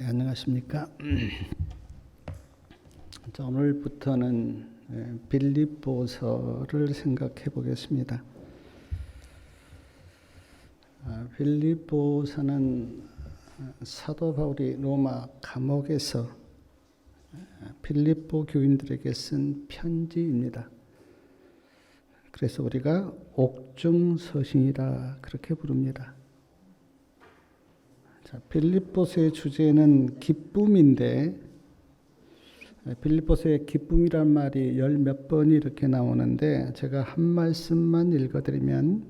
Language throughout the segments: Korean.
네, 안녕하십니까. 자, 오늘부터는 빌립보서를 생각해 보겠습니다. 빌립보서는 사도 바울이 로마 감옥에서 빌립보 교인들에게 쓴 편지입니다. 그래서 우리가 옥중서신이라 그렇게 부릅니다. 자, 빌립보서의 주제는 기쁨인데, 빌립보서의 기쁨이란 말이 열 몇 번이 이렇게 나오는데, 제가 한 말씀만 읽어드리면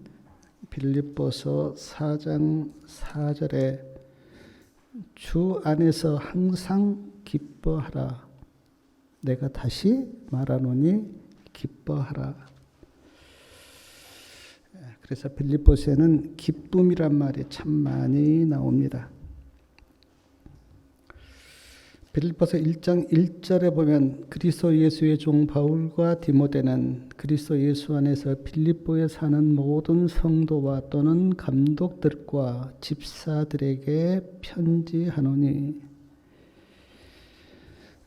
빌립보서 4장 4절에 주 안에서 항상 기뻐하라. 내가 다시 말하노니 기뻐하라. 그래서 빌립보서에는 기쁨이란 말이 참 많이 나옵니다. 빌립보서 1장 1절에 보면 그리스도 예수의 종 바울과 디모데는 그리스도 예수 안에서 빌립보에 사는 모든 성도와 또는 감독들과 집사들에게 편지하노니,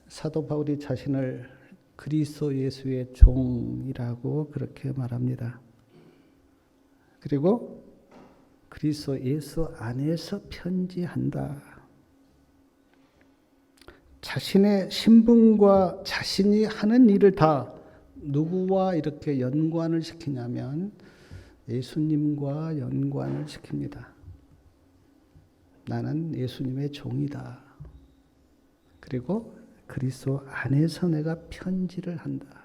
사도 바울이 자신을 그리스도 예수의 종이라고 그렇게 말합니다. 그리고 그리스도 예수 안에서 편지한다. 자신의 신분과 자신이 하는 일을 다 누구와 이렇게 연관을 시키냐면 예수님과 연관을 시킵니다. 나는 예수님의 종이다. 그리고 그리스도 안에서 내가 편지를 한다.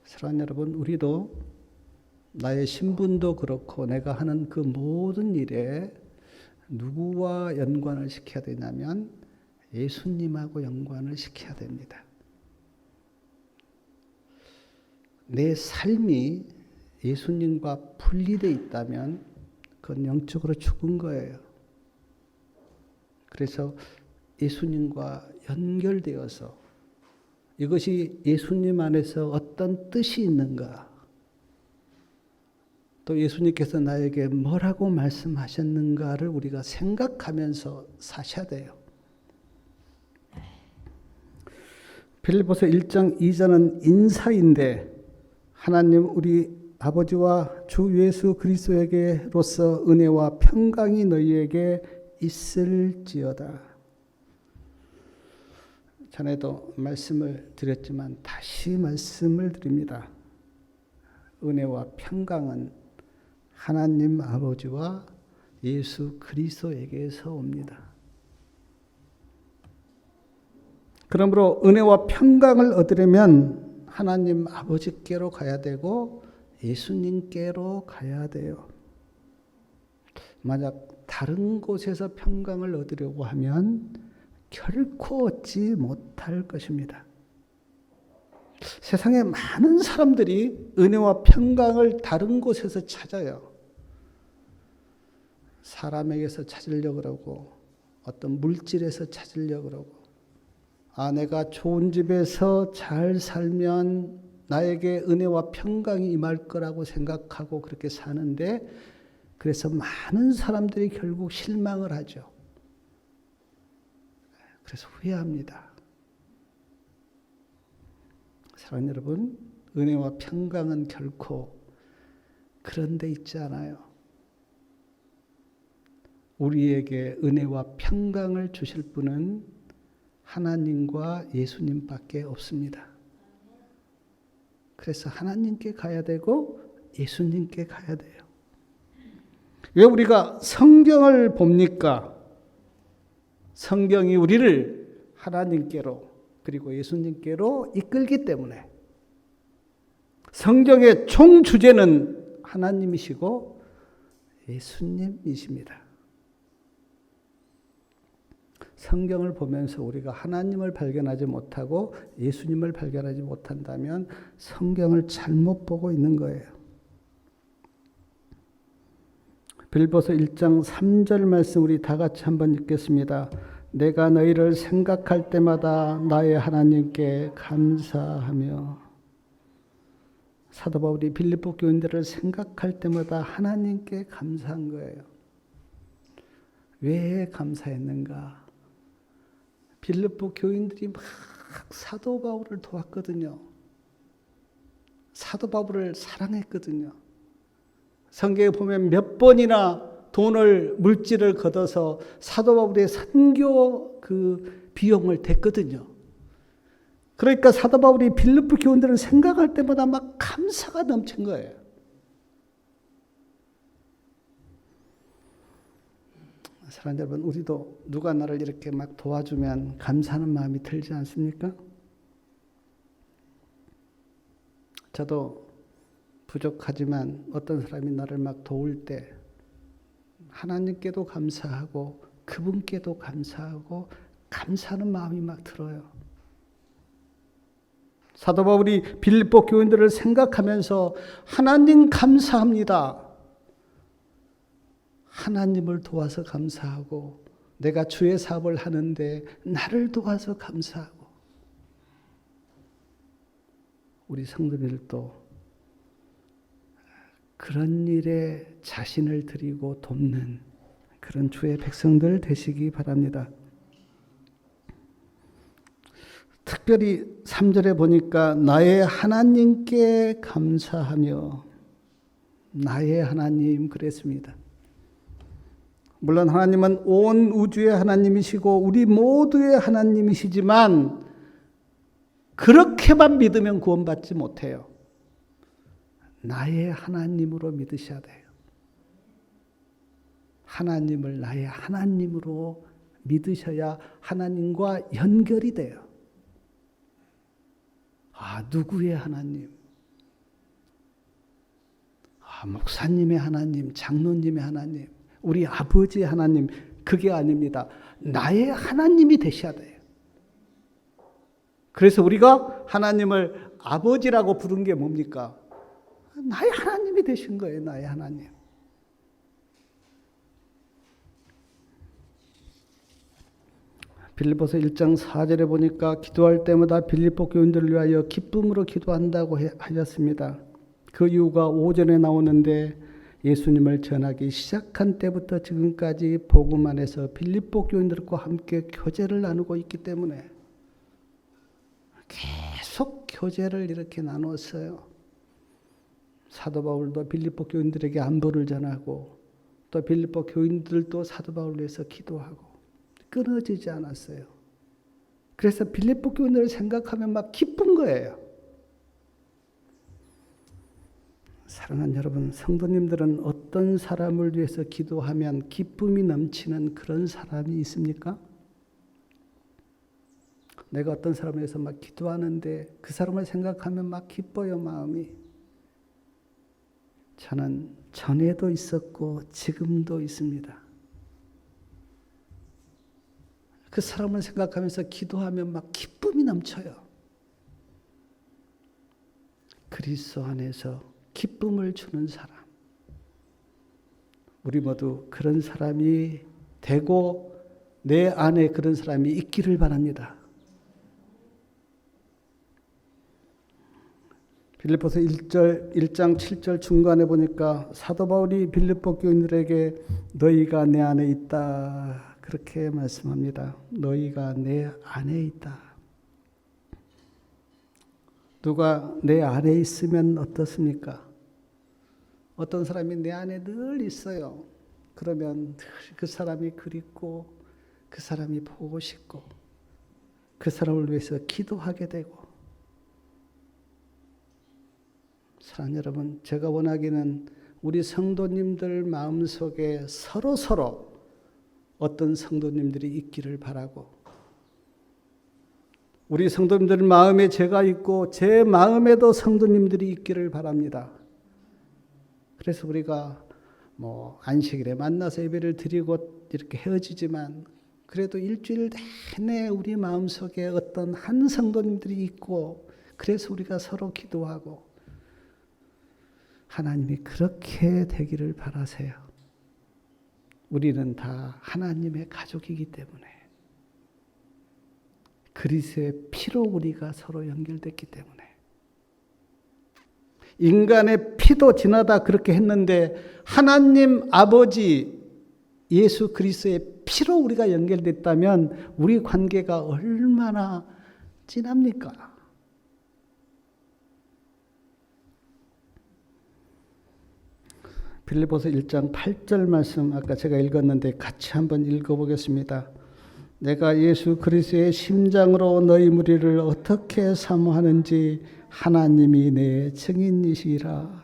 사랑하는 여러분, 우리도 나의 신분도 그렇고 내가 하는 그 모든 일에 누구와 연관을 시켜야 되냐면 예수님하고 연관을 시켜야 됩니다. 내 삶이 예수님과 분리되어 있다면 그건 영적으로 죽은 거예요. 그래서 예수님과 연결되어서 이것이 예수님 안에서 어떤 뜻이 있는가, 또 예수님께서 나에게 뭐라고 말씀하셨는가를 우리가 생각하면서 사셔야 돼요. 빌립보서 1장 2절은 인사인데, 하나님 우리 아버지와 주 예수 그리스도에게로서 은혜와 평강이 너희에게 있을지어다. 전에도 말씀을 드렸지만 다시 말씀을 드립니다. 은혜와 평강은 하나님 아버지와 예수 그리스도에게서 옵니다. 그러므로 은혜와 평강을 얻으려면 하나님 아버지께로 가야 되고 예수님께로 가야 돼요. 만약 다른 곳에서 평강을 얻으려고 하면 결코 얻지 못할 것입니다. 세상에 많은 사람들이 은혜와 평강을 다른 곳에서 찾아요. 사람에게서 찾으려고 그러고, 어떤 물질에서 찾으려고 그러고, 내가 좋은 집에서 잘 살면 나에게 은혜와 평강이 임할 거라고 생각하고 그렇게 사는데, 그래서 많은 사람들이 결국 실망을 하죠. 그래서 후회합니다. 사랑하는 여러분, 은혜와 평강은 결코 그런 데 있지 않아요. 우리에게 은혜와 평강을 주실 분은 하나님과 예수님밖에 없습니다. 그래서 하나님께 가야 되고 예수님께 가야 돼요. 왜 우리가 성경을 봅니까? 성경이 우리를 하나님께로 그리고 예수님께로 이끌기 때문에. 성경의 총 주제는 하나님이시고 예수님이십니다. 성경을 보면서 우리가 하나님을 발견하지 못하고 예수님을 발견하지 못한다면 성경을 잘못 보고 있는 거예요. 빌립보서 1장 3절 말씀 우리 다 같이 한번 읽겠습니다. 내가 너희를 생각할 때마다 나의 하나님께 감사하며. 사도 바울이 빌립보 교인들을 생각할 때마다 하나님께 감사한 거예요. 왜 감사했는가? 빌립보 교인들이 막 사도 바울을 도왔거든요. 사도 바울을 사랑했거든요. 성경에 보면 몇 번이나 물질을 걷어서 사도 바울의 선교 그 비용을 댔거든요. 그러니까 사도 바울이 빌립보 교인들을 생각할 때마다 막 감사가 넘친 거예요. 사랑하는 여러분, 우리도 누가 나를 이렇게 막 도와주면 감사하는 마음이 들지 않습니까? 저도 부족하지만 어떤 사람이 나를 막 도울 때 하나님께도 감사하고 그분께도 감사하고 감사하는 마음이 막 들어요. 사도 바울이 빌립보 교인들을 생각하면서 하나님 감사합니다. 하나님을 도와서 감사하고 내가 주의 사업을 하는데 나를 도와서 감사하고 우리 성도들도 그런 일에 자신을 드리고 돕는 그런 주의 백성들 되시기 바랍니다. 특별히 3절에 보니까 나의 하나님께 감사하며 나의 하나님 그랬습니다. 물론 하나님은 온 우주의 하나님이시고 우리 모두의 하나님이시지만 그렇게만 믿으면 구원받지 못해요. 나의 하나님으로 믿으셔야 돼요. 하나님을 나의 하나님으로 믿으셔야 하나님과 연결이 돼요. 누구의 하나님? 목사님의 하나님, 장로님의 하나님, 우리 아버지의 하나님, 그게 아닙니다. 나의 하나님이 되셔야 돼요. 그래서 우리가 하나님을 아버지라고 부른 게 뭡니까? 나의 하나님이 되신 거예요. 나의 하나님. 빌립보서 1장 4절에 보니까 기도할 때마다 빌립보 교인들을 위하여 기쁨으로 기도한다고 하셨습니다. 그 이유가 5절에 나오는데 예수님을 전하기 시작한 때부터 지금까지 복음 안에서 빌립보 교인들과 함께 교제를 나누고 있기 때문에 계속 교제를 이렇게 나눴어요. 사도 바울도 빌립보 교인들에게 안부를 전하고 또 빌립보 교인들도 사도 바울을 위해서 기도하고 끊어지지 않았어요. 그래서 빌립보 교인들을 생각하면 막 기쁜 거예요. 사랑하는 여러분, 성도님들은 어떤 사람을 위해서 기도하면 기쁨이 넘치는 그런 사람이 있습니까? 내가 어떤 사람을 위해서 막 기도하는데 그 사람을 생각하면 막 기뻐요, 마음이. 저는 전에도 있었고 지금도 있습니다. 그 사람을 생각하면서 기도하면 막 기쁨이 넘쳐요. 그리스도 안에서 기쁨을 주는 사람. 우리 모두 그런 사람이 되고 내 안에 그런 사람이 있기를 바랍니다. 빌립보서 1장 7절 중간에 보니까 사도 바울이 빌립보 교인들에게 너희가 내 안에 있다. 그렇게 말씀합니다. 너희가 내 안에 있다. 누가 내 안에 있으면 어떻습니까? 어떤 사람이 내 안에 늘 있어요. 그러면 늘 그 사람이 그립고 그 사람이 보고 싶고 그 사람을 위해서 기도하게 되고 사랑하는 여러분, 제가 원하기는 우리 성도님들 마음속에 서로 어떤 성도님들이 있기를 바라고 우리 성도님들 마음에 제가 있고 제 마음에도 성도님들이 있기를 바랍니다. 그래서 우리가 안식일에 만나서 예배를 드리고 이렇게 헤어지지만 그래도 일주일 내내 우리 마음속에 어떤 한 성도님들이 있고 그래서 우리가 서로 기도하고 하나님이 그렇게 되기를 바라세요. 우리는 다 하나님의 가족이기 때문에 그리스도의 피로 우리가 서로 연결됐기 때문에 인간의 피도 지나다 그렇게 했는데 하나님 아버지 예수 그리스도의 피로 우리가 연결됐다면 우리 관계가 얼마나 진합니까? 빌립보서 1장 8절 말씀 아까 제가 읽었는데 같이 한번 읽어보겠습니다. 내가 예수 그리스도의 심장으로 너희 무리를 어떻게 사모하는지 하나님이 내 증인이시라.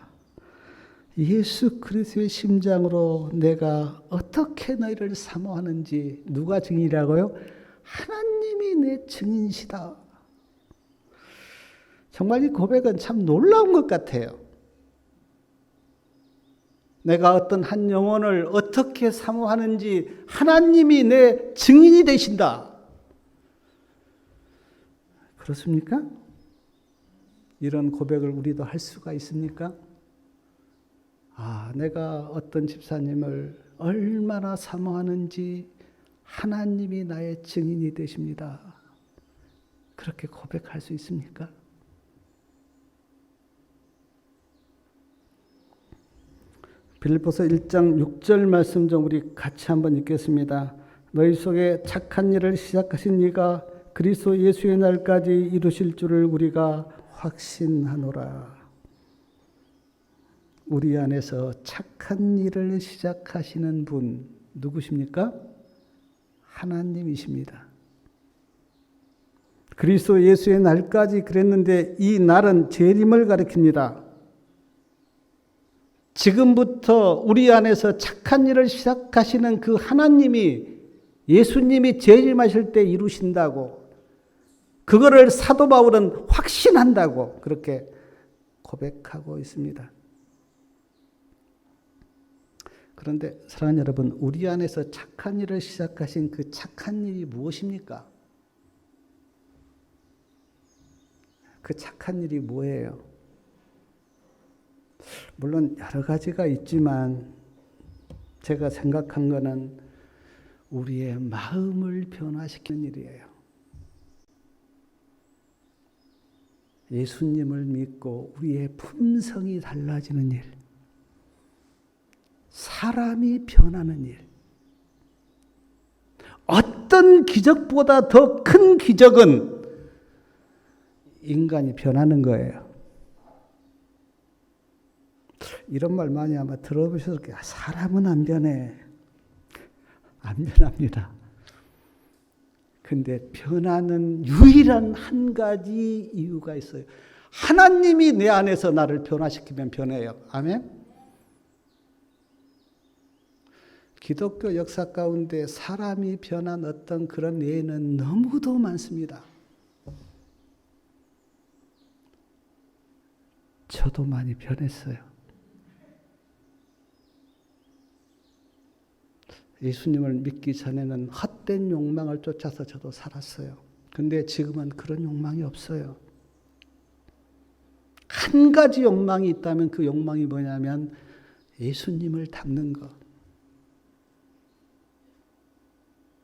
예수 그리스도의 심장으로 내가 어떻게 너희를 사모하는지 누가 증인이라고요? 하나님이 내 증인이시다. 정말 이 고백은 참 놀라운 것 같아요. 내가 어떤 한 영혼을 어떻게 사모하는지 하나님이 내 증인이 되신다. 그렇습니까? 이런 고백을 우리도 할 수가 있습니까? 내가 어떤 집사님을 얼마나 사모하는지 하나님이 나의 증인이 되십니다. 그렇게 고백할 수 있습니까? 빌립보서 1장 6절 말씀 좀 우리 같이 한번 읽겠습니다. 너희 속에 착한 일을 시작하신 이가 그리스도 예수의 날까지 이루실 줄을 우리가 확신하노라. 우리 안에서 착한 일을 시작하시는 분 누구십니까? 하나님이십니다. 그리스도 예수의 날까지 그랬는데 이 날은 재림을 가리킵니다. 지금부터 우리 안에서 착한 일을 시작하시는 그 하나님이 예수님이 재림하실 때 이루신다고, 그거를 사도 바울은 확신한다고 그렇게 고백하고 있습니다. 그런데 사랑하는 여러분, 우리 안에서 착한 일을 시작하신 그 착한 일이 무엇입니까? 그 착한 일이 뭐예요? 물론 여러 가지가 있지만 제가 생각한 거는 우리의 마음을 변화시키는 일이에요. 예수님을 믿고 우리의 품성이 달라지는 일, 사람이 변하는 일. 어떤 기적보다 더 큰 기적은 인간이 변하는 거예요. 이런 말 많이 아마 들어보셨을 거예요. 사람은 안 변해. 안 변합니다. 근데 변하는 유일한 한 가지 이유가 있어요. 하나님이 내 안에서 나를 변화시키면 변해요. 아멘? 기독교 역사 가운데 사람이 변한 어떤 그런 예는 너무도 많습니다. 저도 많이 변했어요. 예수님을 믿기 전에는 헛된 욕망을 쫓아서 저도 살았어요. 근데 지금은 그런 욕망이 없어요. 한 가지 욕망이 있다면 그 욕망이 뭐냐면 예수님을 닮는 것.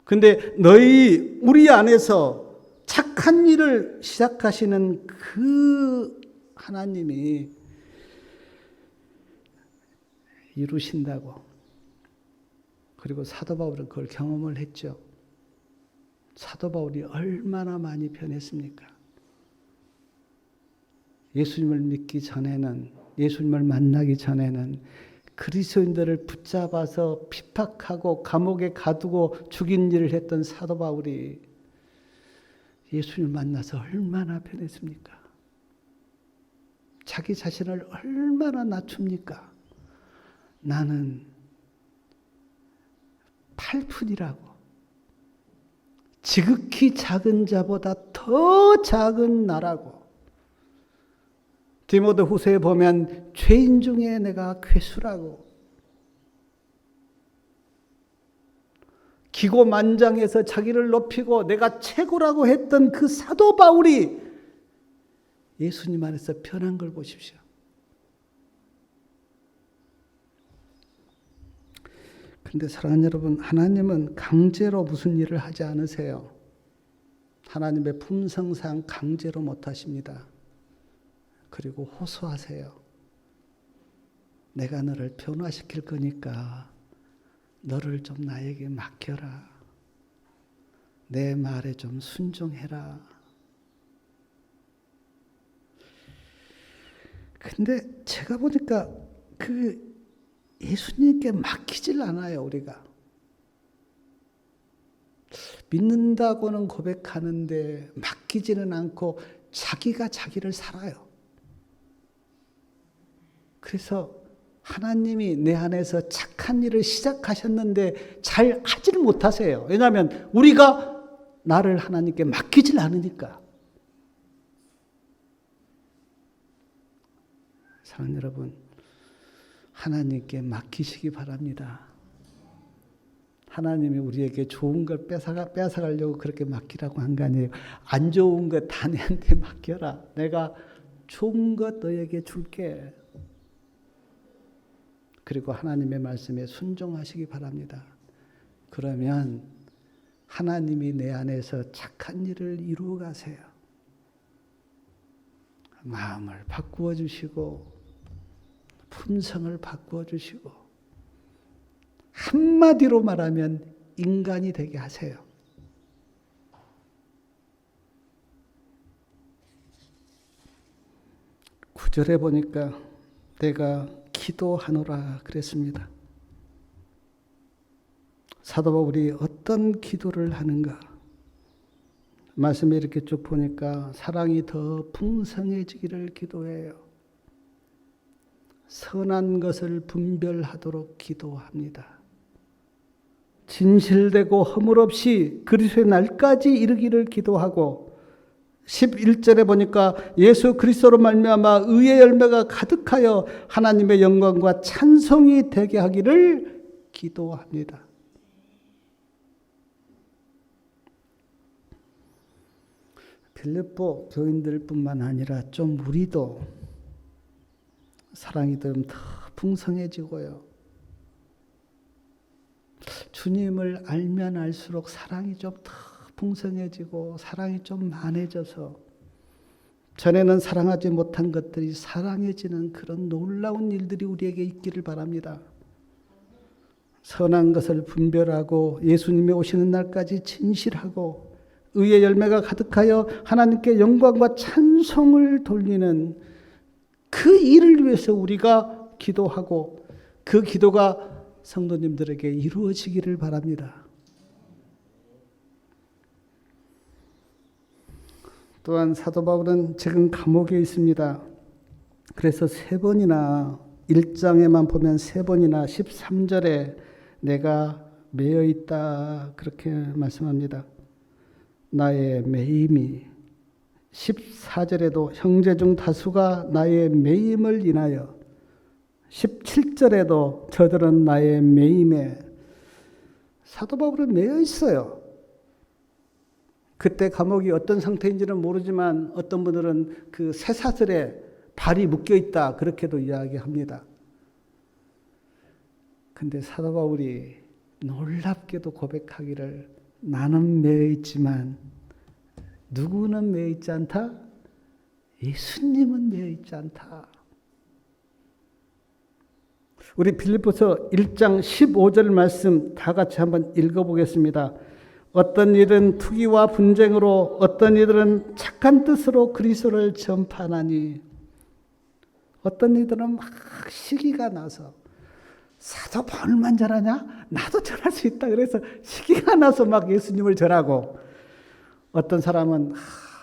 근데 우리 안에서 착한 일을 시작하시는 그 하나님이 이루신다고. 그리고 사도 바울은 그걸 경험을 했죠. 사도 바울이 얼마나 많이 변했습니까? 예수님을 믿기 전에는, 예수님을 만나기 전에는 그리스도인들을 붙잡아서 핍박하고 감옥에 가두고 죽인 일을 했던 사도 바울이 예수님을 만나서 얼마나 변했습니까? 자기 자신을 얼마나 낮춥니까? 나는 팔푼이라고, 지극히 작은 자보다 더 작은 나라고. 디모데 후서에 보면 죄인 중에 내가 괴수라고, 기고만장해서 자기를 높이고 내가 최고라고 했던 그 사도 바울이 예수님 안에서 변한 걸 보십시오. 그런데 사랑하는 여러분, 하나님은 강제로 무슨 일을 하지 않으세요. 하나님의 품성상 강제로 못하십니다. 그리고 호소하세요. 내가 너를 변화시킬 거니까 너를 좀 나에게 맡겨라. 내 말에 좀 순종해라. 근데 제가 보니까 그 예수님께 맡기질 않아요, 우리가. 믿는다고는 고백하는데 맡기지는 않고 자기가 자기를 살아요. 그래서 하나님이 내 안에서 착한 일을 시작하셨는데 잘 하지를 못하세요. 왜냐하면 우리가 나를 하나님께 맡기질 않으니까. 사랑하는 여러분, 하나님께 맡기시기 바랍니다. 하나님이 우리에게 좋은 걸 뺏어가려고 그렇게 맡기라고 한 거 아니에요. 안 좋은 것 다 내한테 맡겨라. 내가 좋은 것 너에게 줄게. 그리고 하나님의 말씀에 순종하시기 바랍니다. 그러면 하나님이 내 안에서 착한 일을 이루어 가세요. 마음을 바꾸어 주시고 품성을 바꾸어 주시고 한마디로 말하면 인간이 되게 하세요. 구절에 보니까 내가 기도하노라 그랬습니다. 사도 바울이 어떤 기도를 하는가? 말씀에 이렇게 쭉 보니까 사랑이 더 풍성해지기를 기도해요. 선한 것을 분별하도록 기도합니다. 진실되고 허물 없이 그리스도의 날까지 이르기를 기도하고 11절에 보니까 예수 그리스도로 말미암아 의의 열매가 가득하여 하나님의 영광과 찬송이 되게 하기를 기도합니다. 빌립보 교인들뿐만 아니라 좀 우리도 사랑이 좀 더 풍성해지고요. 주님을 알면 알수록 사랑이 좀 더 풍성해지고 사랑이 좀 많아져서 전에는 사랑하지 못한 것들이 사랑해지는 그런 놀라운 일들이 우리에게 있기를 바랍니다. 선한 것을 분별하고 예수님이 오시는 날까지 진실하고 의의 열매가 가득하여 하나님께 영광과 찬송을 돌리는 그 일을 위해서 우리가 기도하고 그 기도가 성도님들에게 이루어지기를 바랍니다. 또한 사도 바울은 지금 감옥에 있습니다. 그래서 3번이나 1장에만 보면 3번이나 13절에 내가 매여 있다 그렇게 말씀합니다. 나의 매임이 14절에도 형제 중 다수가 나의 매임을 인하여 17절에도 저들은 나의 매임에 사도 바울은 매여 있어요. 그때 감옥이 어떤 상태인지는 모르지만 어떤 분들은 그 쇠사슬에 발이 묶여 있다 그렇게도 이야기합니다. 근데 사도 바울이 놀랍게도 고백하기를 나는 매여 있지만 누구는 매여 있지 않다? 예수님은 매여 있지 않다. 우리 빌립보서 1장 15절 말씀 다 같이 한번 읽어보겠습니다. 어떤 일은 투기와 분쟁으로 어떤 이들은 착한 뜻으로 그리스도를 전파하나니 어떤 이들은 막 시기가 나서 사도 바울만 전하냐? 나도 전할 수 있다. 그래서 시기가 나서 막 예수님을 전하고 어떤 사람은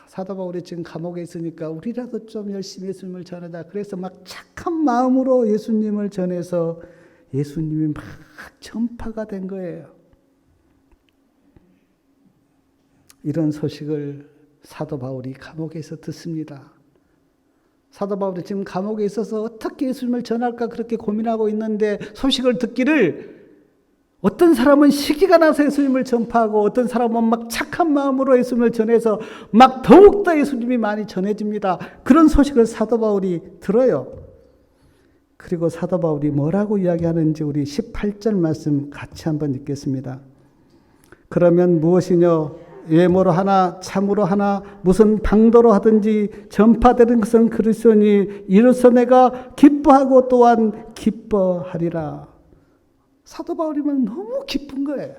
사도 바울이 지금 감옥에 있으니까 우리라도 좀 열심히 예수님을 전하자. 그래서 막 착한 마음으로 예수님을 전해서 예수님이 막 전파가 된 거예요. 이런 소식을 사도 바울이 감옥에서 듣습니다. 사도 바울이 지금 감옥에 있어서 어떻게 예수님을 전할까 그렇게 고민하고 있는데 소식을 듣기를 어떤 사람은 시기가 나서 예수님을 전파하고 어떤 사람은 막 착한 마음으로 예수님을 전해서 막 더욱더 예수님이 많이 전해집니다. 그런 소식을 사도 바울이 들어요. 그리고 사도 바울이 뭐라고 이야기하는지 우리 18절 말씀 같이 한번 읽겠습니다. 그러면 무엇이뇨? 외모로 하나 참으로 하나 무슨 방도로 하든지 전파되는 것은 그리스도니 이로써 내가 기뻐하고 또한 기뻐하리라. 사도 바울이면 너무 기쁜 거예요.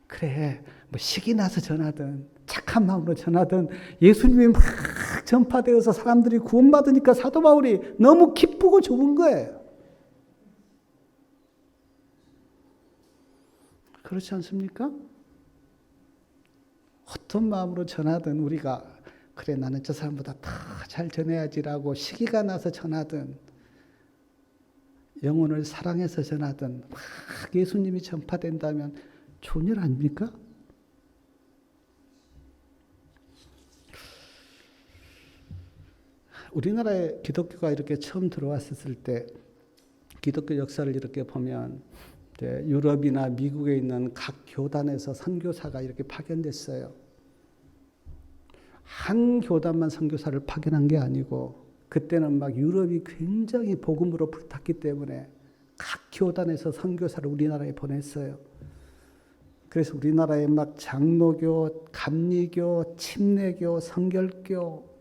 그래, 뭐 식이 나서 전하든 착한 마음으로 전하든 예수님이 막 전파되어서 사람들이 구원받으니까 사도 바울이 너무 기쁘고 좋은 거예요. 그렇지 않습니까? 어떤 마음으로 전하든 우리가 그래 나는 저 사람보다 더 잘 전해야지라고 시기가 나서 전하든 영혼을 사랑해서 전하든 막 예수님이 전파된다면 좋은 일 아닙니까? 우리나라에 기독교가 이렇게 처음 들어왔을 때 기독교 역사를 이렇게 보면 유럽이나 미국에 있는 각 교단에서 선교사가 이렇게 파견됐어요. 한 교단만 선교사를 파견한 게 아니고 그때는 막 유럽이 굉장히 복음으로 불탔기 때문에 각 교단에서 선교사를 우리나라에 보냈어요. 그래서 우리나라에 막 장로교, 감리교, 침례교, 성결교,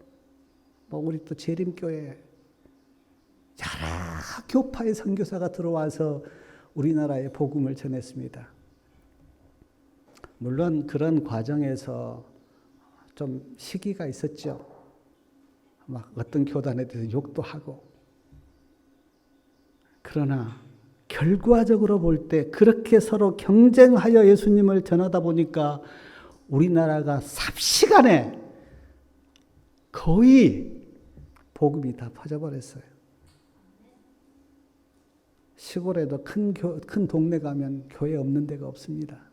뭐 우리 또 재림교회 여러 교파의 선교사가 들어와서 우리나라에 복음을 전했습니다. 물론 그런 과정에서 좀 시기가 있었죠. 막 어떤 교단에 대해서 욕도 하고. 그러나 결과적으로 볼 때 그렇게 서로 경쟁하여 예수님을 전하다 보니까 우리나라가 삽시간에 거의 복음이 다 퍼져버렸어요. 시골에도 큰 동네 가면 교회 없는 데가 없습니다.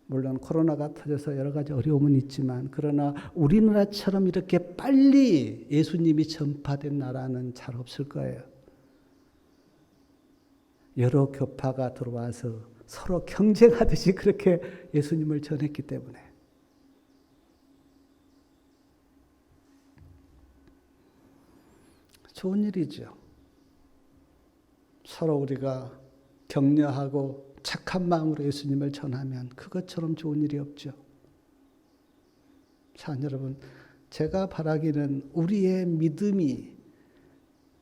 물론 코로나가 터져서 여러 가지 어려움은 있지만 그러나 우리나라처럼 이렇게 빨리 예수님이 전파된 나라는 잘 없을 거예요. 여러 교파가 들어와서 서로 경쟁하듯이 그렇게 예수님을 전했기 때문에. 좋은 일이죠. 서로 우리가 격려하고 착한 마음으로 예수님을 전하면 그것처럼 좋은 일이 없죠. 자, 여러분, 제가 바라기는 우리의 믿음이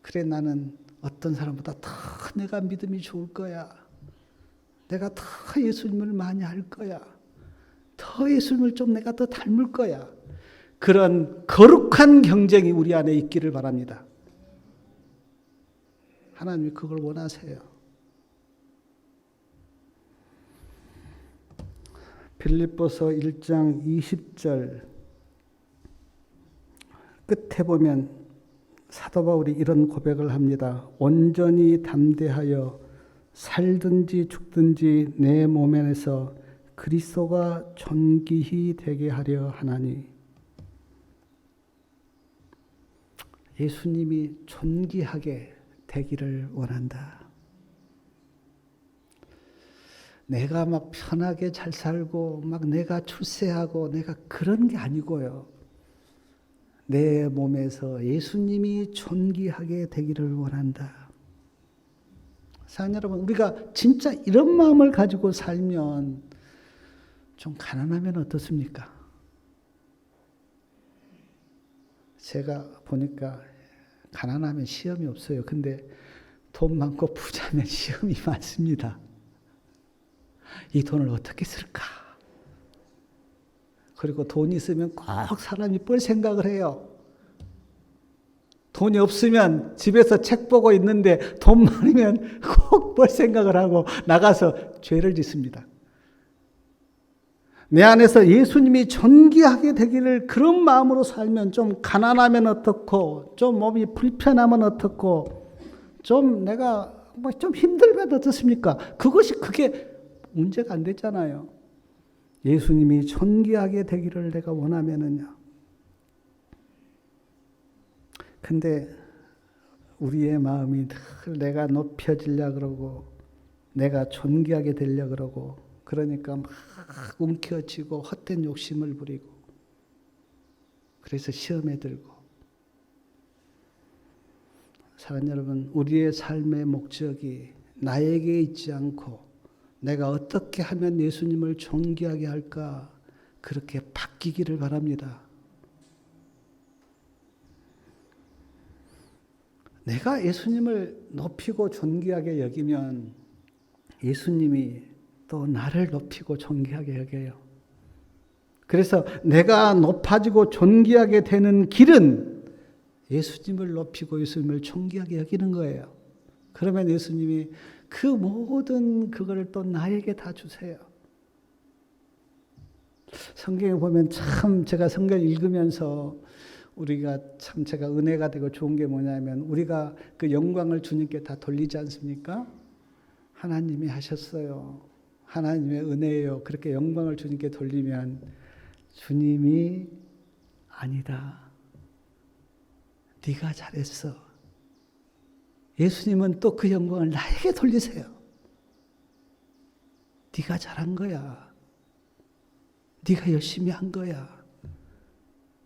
그래 나는 어떤 사람보다 더 내가 믿음이 좋을 거야. 내가 더 예수님을 많이 알 거야. 더 예수님을 좀 내가 더 닮을 거야. 그런 거룩한 경쟁이 우리 안에 있기를 바랍니다. 하나님이 그걸 원하세요. 빌립보서 1장 20절 끝에 보면 사도 바울이 이런 고백을 합니다. 온전히 담대하여 살든지 죽든지 내 몸 안에서 그리스도가 존귀히 되게 하려 하나니. 예수님이 존귀하게 되기를 원한다. 내가 막 편하게 잘 살고 막 내가 출세하고 내가 그런 게 아니고요. 내 몸에서 예수님이 존귀하게 되기를 원한다. 사랑하는 여러분, 우리가 진짜 이런 마음을 가지고 살면 좀 가난하면 어떻습니까? 제가 보니까 가난하면 시험이 없어요. 근데 돈 많고 부자면 시험이 많습니다. 이 돈을 어떻게 쓸까? 그리고 돈이 있으면 꼭 사람이 뻘 생각을 해요. 돈이 없으면 집에서 책 보고 있는데 돈 많으면 꼭 뻘 생각을 하고 나가서 죄를 짓습니다. 내 안에서 예수님이 존귀하게 되기를 그런 마음으로 살면 좀 가난하면 어떻고 좀 몸이 불편하면 어떻고 좀 내가 뭐 좀 힘들면 어떻습니까? 그게 문제가 안 됐잖아요. 예수님이 존귀하게 되기를 내가 원하면은요. 근데 우리의 마음이 늘 내가 높여지려고 그러고 내가 존귀하게 되려고 그러고 그러니까 막 움켜쥐고 헛된 욕심을 부리고 그래서 시험에 들고. 사랑하는 여러분, 우리의 삶의 목적이 나에게 있지 않고 내가 어떻게 하면 예수님을 존귀하게 할까 그렇게 바뀌기를 바랍니다. 내가 예수님을 높이고 존귀하게 여기면 예수님이 또 나를 높이고 존귀하게 여겨요. 그래서 내가 높아지고 존귀하게 되는 길은 예수님을 높이고 예수님을 존귀하게 여기는 거예요. 그러면 예수님이 그 모든 그거를 또 나에게 다 주세요. 성경에 보면 참 제가 성경 읽으면서 우리가 참 제가 은혜가 되고 좋은 게 뭐냐면 우리가 그 영광을 주님께 다 돌리지 않습니까? 하나님이 하셨어요. 하나님의 은혜예요. 그렇게 영광을 주님께 돌리면 주님이 아니다. 네가 잘했어. 예수님은 또 그 영광을 나에게 돌리세요. 네가 잘한 거야. 네가 열심히 한 거야.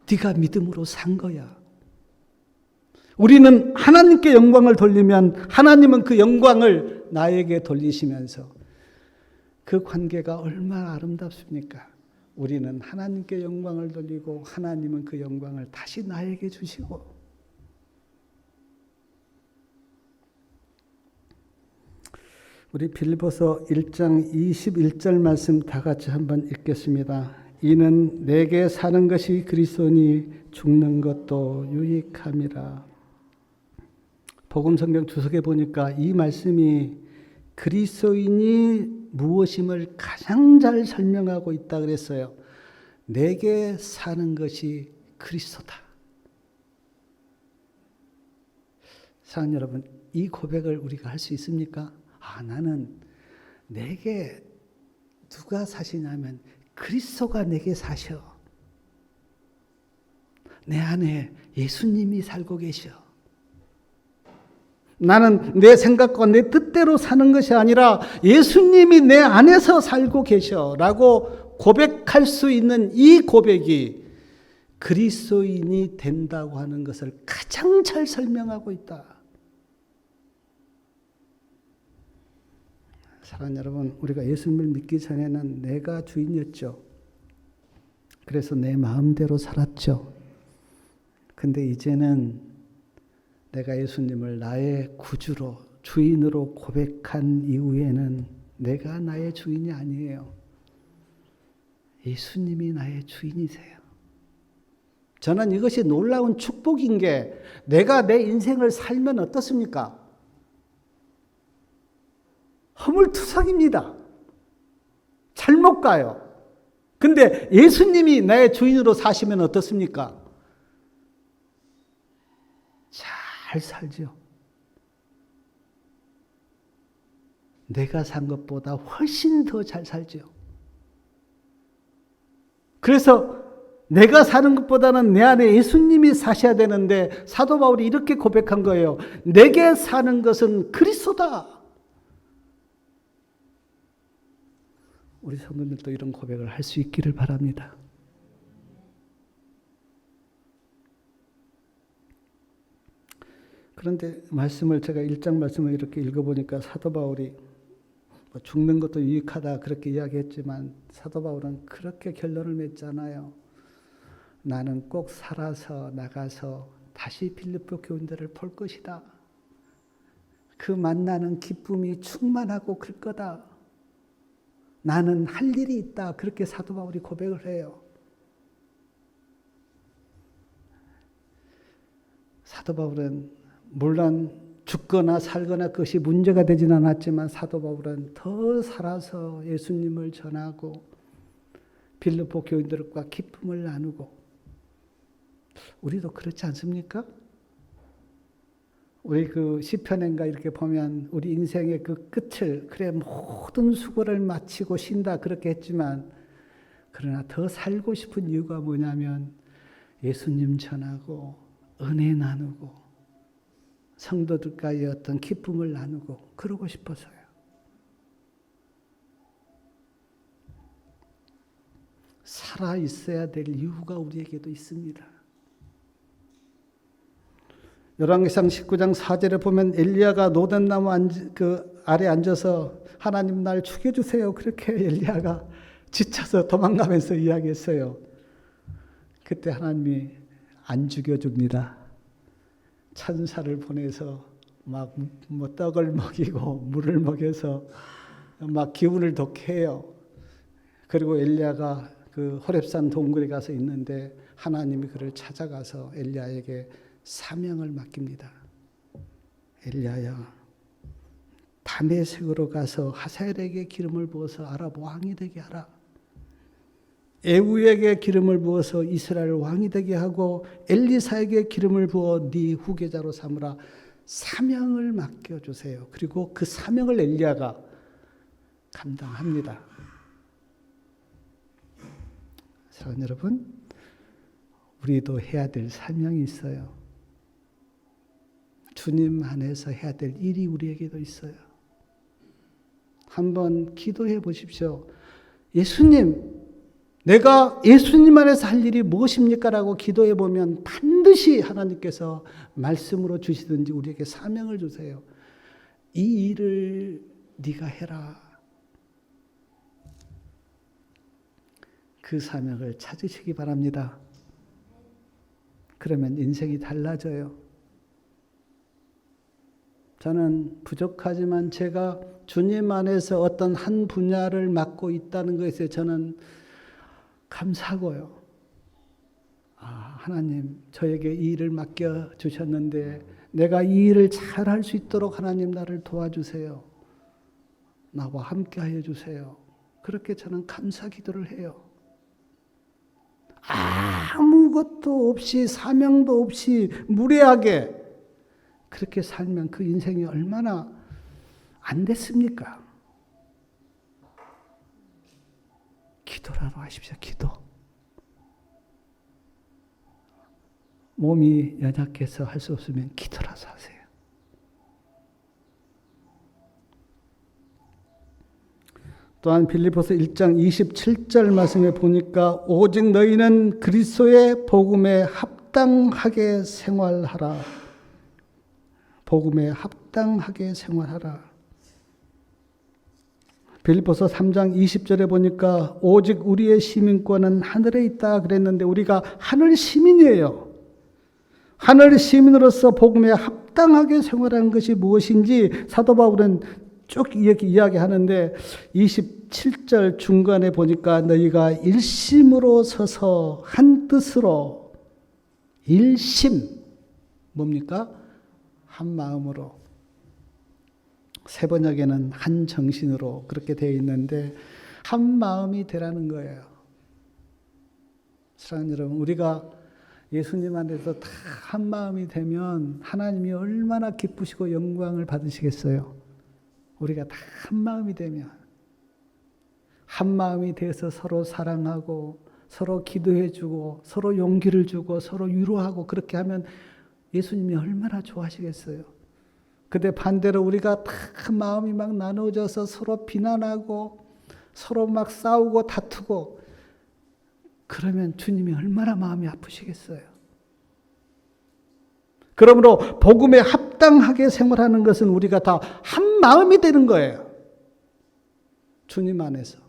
네가 믿음으로 산 거야. 우리는 하나님께 영광을 돌리면 하나님은 그 영광을 나에게 돌리시면서 그 관계가 얼마나 아름답습니까? 우리는 하나님께 영광을 돌리고 하나님은 그 영광을 다시 나에게 주시고 우리 빌립보서 1장 21절 말씀 다 같이 한번 읽겠습니다. 이는 내게 사는 것이 그리스도니 죽는 것도 유익함이라. 복음성경 주석에 보니까 이 말씀이 그리스도인이 무엇임을 가장 잘 설명하고 있다 그랬어요. 내게 사는 것이 그리스도다. 사랑하는 여러분, 이 고백을 우리가 할 수 있습니까? 나는 내게 누가 사시냐면 그리스도가 내게 사셔. 내 안에 예수님이 살고 계셔. 나는 내 생각과 내 뜻대로 사는 것이 아니라 예수님이 내 안에서 살고 계셔 라고 고백할 수 있는 이 고백이 그리스도인이 된다고 하는 것을 가장 잘 설명하고 있다. 사랑하는 여러분, 우리가 예수님을 믿기 전에는 내가 주인이었죠. 그래서 내 마음대로 살았죠. 근데 이제는 내가 예수님을 나의 구주로, 주인으로 고백한 이후에는 내가 나의 주인이 아니에요. 예수님이 나의 주인이세요. 저는 이것이 놀라운 축복인 게 내가 내 인생을 살면 어떻습니까? 허물투성입니다. 잘못 가요. 근데 예수님이 나의 주인으로 사시면 어떻습니까? 잘 살죠. 내가 산 것보다 훨씬 더 잘 살죠. 그래서 내가 사는 것보다는 내 안에 예수님이 사셔야 되는데 사도 바울이 이렇게 고백한 거예요. 내게 사는 것은 그리스도다. 우리 성도들도 이런 고백을 할 수 있기를 바랍니다. 그런데 말씀을 제가 1장 말씀을 이렇게 읽어보니까 사도 바울이 죽는 것도 유익하다 그렇게 이야기했지만 사도 바울은 그렇게 결론을 맺잖아요. 나는 꼭 살아서 나가서 다시 빌립보 교인들을 볼 것이다. 그 만나는 기쁨이 충만하고 클 거다. 나는 할 일이 있다. 그렇게 사도 바울이 고백을 해요. 사도 바울은 물론 죽거나 살거나 그것이 문제가 되진 않았지만 사도 바울은 더 살아서 예수님을 전하고 빌립보 교인들과 기쁨을 나누고 우리도 그렇지 않습니까? 우리 그 시편인가 이렇게 보면 우리 인생의 그 끝을 그래 모든 수고를 마치고 쉰다 그렇게 했지만 그러나 더 살고 싶은 이유가 뭐냐면 예수님 전하고 은혜 나누고 성도들과의 어떤 기쁨을 나누고 그러고 싶어서요. 살아 있어야 될 이유가 우리에게도 있습니다. 열왕기상 19장 4절에 보면 엘리야가 노된나무 아래 앉아서 하나님 날 죽여주세요. 그렇게 엘리야가 지쳐서 도망가면서 이야기했어요. 그때 하나님이 안 죽여줍니다. 천사를 보내서 막 뭐 떡을 먹이고 물을 먹여서 막 기운을 돋게 해요. 그리고 엘리야가 그 호렙산 동굴에 가서 있는데 하나님이 그를 찾아가서 엘리야에게 사명을 맡깁니다. 엘리야야, 다메섹으로 가서 하사엘에게 기름을 부어서 아랍 왕이 되게 하라. 에후에게 기름을 부어서 이스라엘 왕이 되게 하고 엘리사에게 기름을 부어 네 후계자로 삼으라. 사명을 맡겨주세요. 그리고 그 사명을 엘리야가 감당합니다. 사랑하는 여러분, 우리도 해야 될 사명이 있어요. 주님 안에서 해야 될 일이 우리에게도 있어요. 한번 기도해 보십시오. 예수님, 내가 예수님 안에서 할 일이 무엇입니까? 라고 기도해 보면 반드시 하나님께서 말씀으로 주시든지 우리에게 사명을 주세요. 이 일을 네가 해라. 그 사명을 찾으시기 바랍니다. 그러면 인생이 달라져요. 저는 부족하지만 제가 주님 안에서 어떤 한 분야를 맡고 있다는 것에 저는 감사하고요. 하나님, 저에게 이 일을 맡겨주셨는데 내가 이 일을 잘 할 수 있도록 하나님 나를 도와주세요. 나와 함께 하여 주세요. 그렇게 저는 감사 기도를 해요. 아무것도 없이 사명도 없이 무례하게 그렇게 살면 그 인생이 얼마나 안 됐습니까? 기도라도 하십시오. 기도. 몸이 연약해서 할 수 없으면 기도라도 하세요. 또한 빌립보서 1장 27절 말씀에 보니까 오직 너희는 그리스도의 복음에 합당하게 생활하라. 복음에 합당하게 생활하라. 빌립보서 3장 20절에 보니까 오직 우리의 시민권은 하늘에 있다 그랬는데 우리가 하늘 시민이에요. 하늘 시민으로서 복음에 합당하게 생활하는 것이 무엇인지 사도 바울은 쭉 이렇게 이야기하는데 27절 중간에 보니까 너희가 일심으로 서서 한 뜻으로 일심 뭡니까? 한 마음으로 세 번역에는 한 정신으로 그렇게 되어 있는데 한 마음이 되라는 거예요. 사랑하는 여러분, 우리가 예수님 안에서 다 한 마음이 되면 하나님이 얼마나 기쁘시고 영광을 받으시겠어요. 우리가 다 한 마음이 되면 한 마음이 돼서 서로 사랑하고 서로 기도해주고 서로 용기를 주고 서로 위로하고 그렇게 하면 예수님이 얼마나 좋아하시겠어요. 근데 반대로 우리가 다 마음이 막 나눠져서 서로 비난하고 서로 막 싸우고 다투고 그러면 주님이 얼마나 마음이 아프시겠어요. 그러므로 복음에 합당하게 생활하는 것은 우리가 다 한 마음이 되는 거예요. 주님 안에서.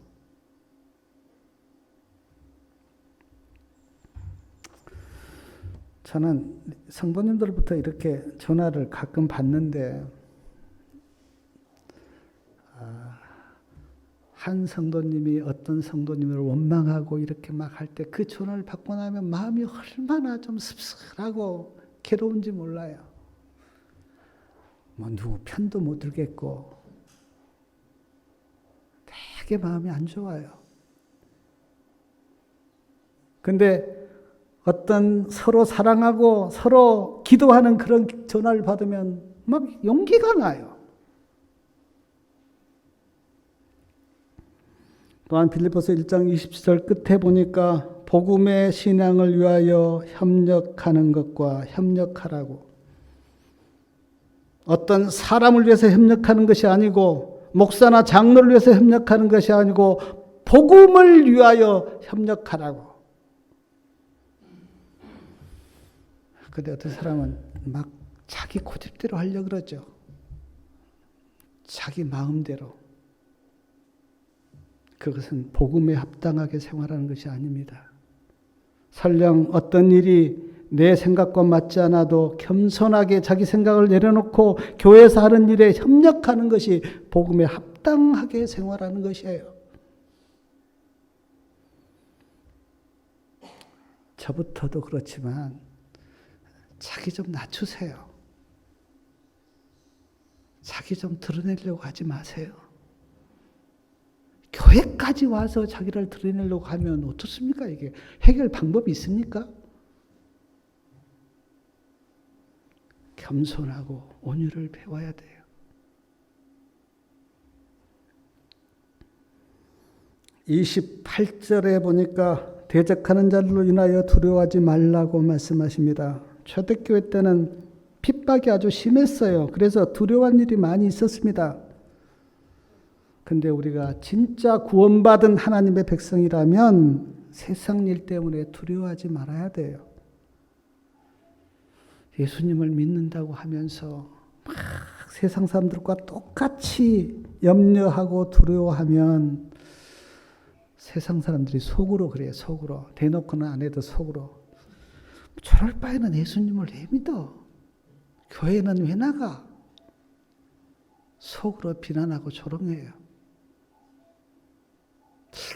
저는 성도님들부터 이렇게 전화를 가끔 받는데 한 성도님이 어떤 성도님을 원망하고 이렇게 막 할 때 그 전화를 받고 나면 마음이 얼마나 좀 씁쓸하고 괴로운지 몰라요. 뭐 누구 편도 못 들겠고 되게 마음이 안 좋아요. 근데 어떤 서로 사랑하고 서로 기도하는 그런 전화를 받으면 막 용기가 나요. 또한 빌립보서 1장 20절 끝에 보니까 복음의 신앙을 위하여 협력하는 것과 협력하라고. 어떤 사람을 위해서 협력하는 것이 아니고 목사나 장로를 위해서 협력하는 것이 아니고 복음을 위하여 협력하라고. 근데 어떤 사람은 막 자기 고집대로 하려고 그러죠. 자기 마음대로. 그것은 복음에 합당하게 생활하는 것이 아닙니다. 설령 어떤 일이 내 생각과 맞지 않아도 겸손하게 자기 생각을 내려놓고 교회에서 하는 일에 협력하는 것이 복음에 합당하게 생활하는 것이에요. 저부터도 그렇지만 자기 좀 낮추세요. 자기 좀 드러내려고 하지 마세요. 교회까지 와서 자기를 드러내려고 하면 어떻습니까? 이게 해결 방법이 있습니까? 겸손하고 온유를 배워야 돼요. 28절에 보니까 대적하는 자들로 인하여 두려워하지 말라고 말씀하십니다. 초대교회 때는 핍박이 아주 심했어요. 그래서 두려워한 일이 많이 있었습니다. 근데 우리가 진짜 구원받은 하나님의 백성이라면 세상 일 때문에 두려워하지 말아야 돼요. 예수님을 믿는다고 하면서 막 세상 사람들과 똑같이 염려하고 두려워하면 세상 사람들이 속으로 그래요. 속으로. 대놓고는 안 해도 속으로. 저럴 바에는 예수님을 왜 믿어? 교회는 왜 나가? 속으로 비난하고 조롱해요.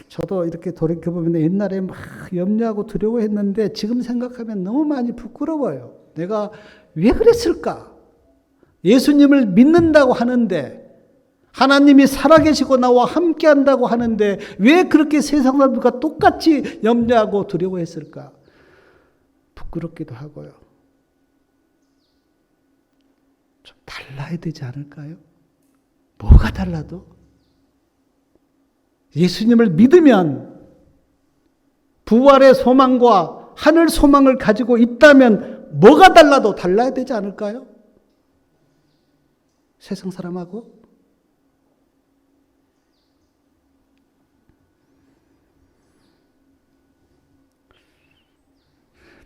저도 이렇게 돌이켜보면 옛날에 막 염려하고 두려워했는데 지금 생각하면 너무 많이 부끄러워요. 내가 왜 그랬을까? 예수님을 믿는다고 하는데 하나님이 살아계시고 나와 함께 한다고 하는데 왜 그렇게 세상 사람들과 똑같이 염려하고 두려워했을까? 부끄럽기도 하고요. 좀 달라야 되지 않을까요? 뭐가 달라도? 예수님을 믿으면 부활의 소망과 하늘 소망을 가지고 있다면 뭐가 달라도 달라야 되지 않을까요? 세상 사람하고?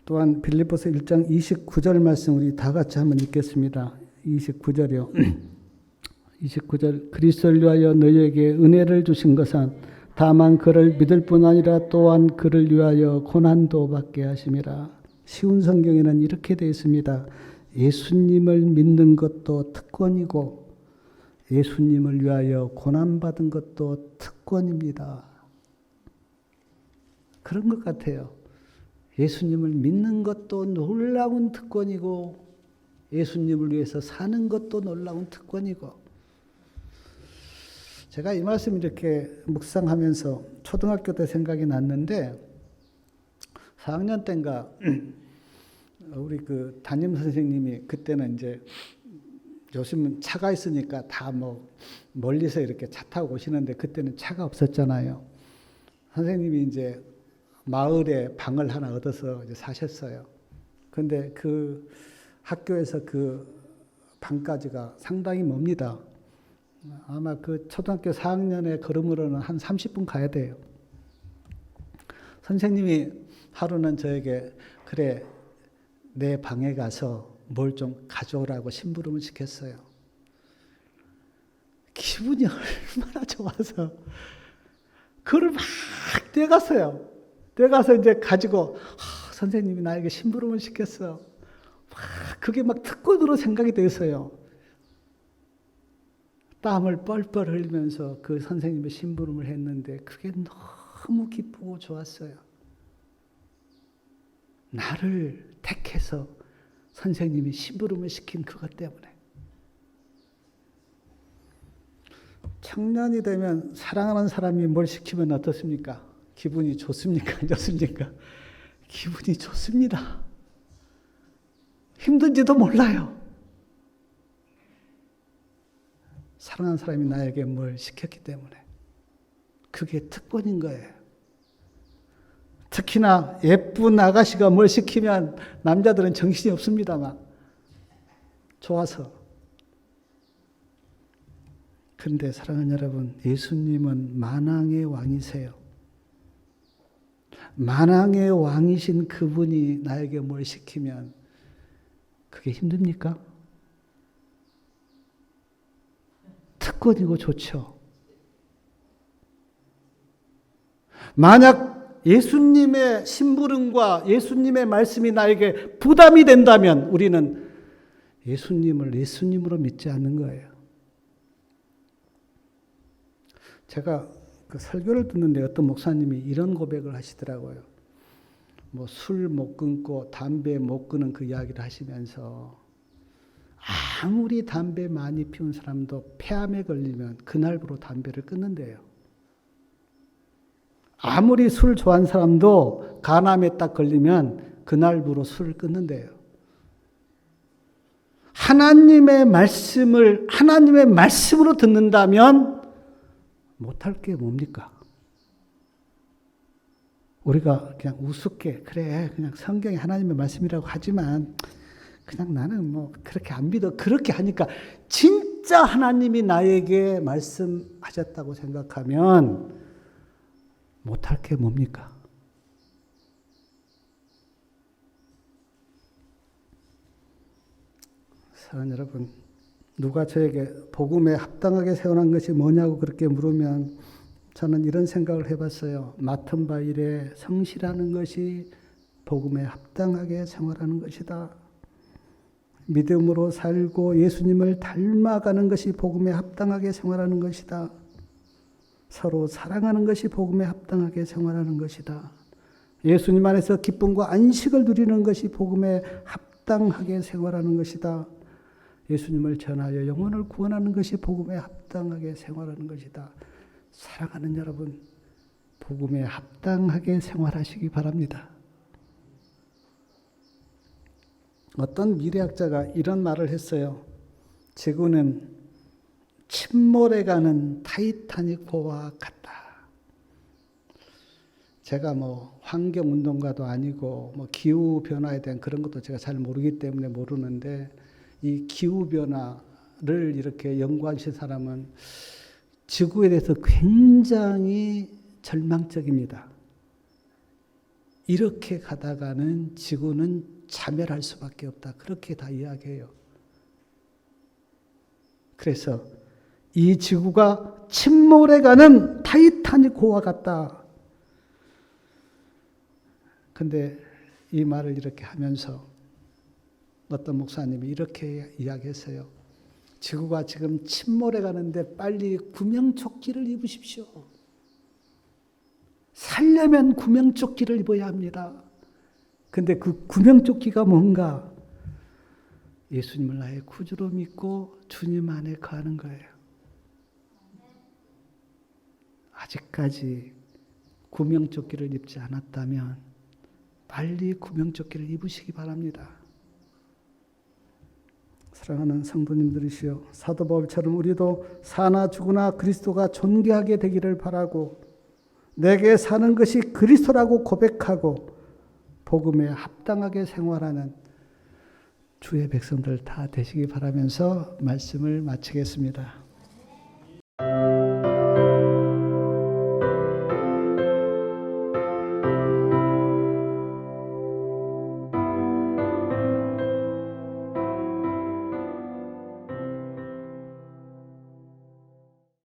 또한 빌립보서 1장 29절 말씀 우리 다 같이 한번 읽겠습니다. 29절이요. 29절 그리스도를 위하여 너희에게 은혜를 주신 것은 다만 그를 믿을 뿐 아니라 또한 그를 위하여 고난도 받게 하심이라. 쉬운 성경에는 이렇게 되어 있습니다. 예수님을 믿는 것도 특권이고 예수님을 위하여 고난받은 것도 특권입니다. 그런 것 같아요. 예수님을 믿는 것도 놀라운 특권이고 예수님을 위해서 사는 것도 놀라운 특권이고 제가 이 말씀 이렇게 묵상하면서 초등학교 때 생각이 났는데 4학년 때인가 우리 그 담임 선생님이 그때는 이제 요즘은 차가 있으니까 다 뭐 멀리서 이렇게 차 타고 오시는데 그때는 차가 없었잖아요. 선생님이 이제 마을에 방을 하나 얻어서 이제 사셨어요. 근데 그 학교에서 그 방까지가 상당히 멉니다. 아마 그 초등학교 4학년의 걸음으로는 한 30분 가야 돼요. 선생님이 하루는 저에게 그래 내 방에 가서 뭘 좀 가져오라고 심부름을 시켰어요. 기분이 얼마나 좋아서 그걸 막 떼갔어요. 떼가서 이제 가지고 선생님이 나에게 심부름을 시켰어. 그게 막 특권으로 생각이 됐어요. 땀을 뻘뻘 흘리면서 그 선생님의 심부름을 했는데 그게 너무 기쁘고 좋았어요. 나를 택해서 선생님이 심부름을 시킨 그것 때문에. 청년이 되면 사랑하는 사람이 뭘 시키면 어떻습니까? 기분이 좋습니까? 안 좋습니까? 기분이 좋습니다. 힘든지도 몰라요. 사랑하는 사람이 나에게 뭘 시켰기 때문에. 그게 특권인 거예요. 특히나 예쁜 아가씨가 뭘 시키면 남자들은 정신이 없습니다. 막 좋아서. 근데 사랑하는 여러분, 예수님은 만왕의 왕이세요. 만왕의 왕이신 그분이 나에게 뭘 시키면 그게 힘듭니까? 특권이고 좋죠. 만약 예수님의 심부름과 예수님의 말씀이 나에게 부담이 된다면 우리는 예수님을 예수님으로 믿지 않는 거예요. 제가 그 설교를 듣는데 어떤 목사님이 이런 고백을 하시더라고요. 뭐 술 못 끊고 담배 못 끊는 그 이야기를 하시면서 아무리 담배 많이 피운 사람도 폐암에 걸리면 그날부로 담배를 끊는대요. 아무리 술 좋아하는 사람도 간암에 딱 걸리면 그날부로 술을 끊는대요. 하나님의 말씀으로 듣는다면 못할 게 뭡니까? 우리가 그냥 우습게 그래 그냥 성경이 하나님의 말씀이라고 하지만 그냥 나는 뭐 그렇게 안 믿어. 그렇게 하니까 진짜 하나님이 나에게 말씀하셨다고 생각하면 못할 게 뭡니까? 사랑하는 여러분, 누가 저에게 복음에 합당하게 세워난 것이 뭐냐고 그렇게 물으면 저는 이런 생각을 해봤어요. 맡은 바 일에 성실하는 것이 복음에 합당하게 생활하는 것이다. 믿음으로 살고 예수님을 닮아가는 것이 복음에 합당하게 생활하는 것이다. 서로 사랑하는 것이 복음에 합당하게 생활하는 것이다. 예수님 안에서 기쁨과 안식을 누리는 것이 복음에 합당하게 생활하는 것이다. 예수님을 전하여 영혼을 구원하는 것이 복음에 합당하게 생활하는 것이다. 사랑하는 여러분, 복음에 합당하게 생활하시기 바랍니다. 어떤 미래학자가 이런 말을 했어요. 지구는 침몰해가는 타이타닉호와 같다. 제가 뭐 환경운동가도 아니고 뭐 기후변화에 대한 그런 것도 제가 잘 모르기 때문에 모르는데 이 기후변화를 이렇게 연구하신 사람은 지구에 대해서 굉장히 절망적입니다. 이렇게 가다가는 지구는 자멸할 수밖에 없다. 그렇게 다 이야기해요. 그래서 이 지구가 침몰해가는 타이타닉호와 같다. 근데 이 말을 이렇게 하면서 어떤 목사님이 이렇게 이야기했어요. 지구가 지금 침몰해 가는데 빨리 구명조끼를 입으십시오. 살려면 구명조끼를 입어야 합니다. 근데 그 구명조끼가 뭔가? 예수님을 나의 구주로 믿고 주님 안에 거하는 거예요. 아직까지 구명조끼를 입지 않았다면 빨리 구명조끼를 입으시기 바랍니다. 사랑하는 성도님들이시여, 사도 바울처럼 우리도 사나 죽으나 그리스도가 존귀하게 되기를 바라고 내게 사는 것이 그리스도라고 고백하고 복음에 합당하게 생활하는 주의 백성들 다 되시기 바라면서 말씀을 마치겠습니다.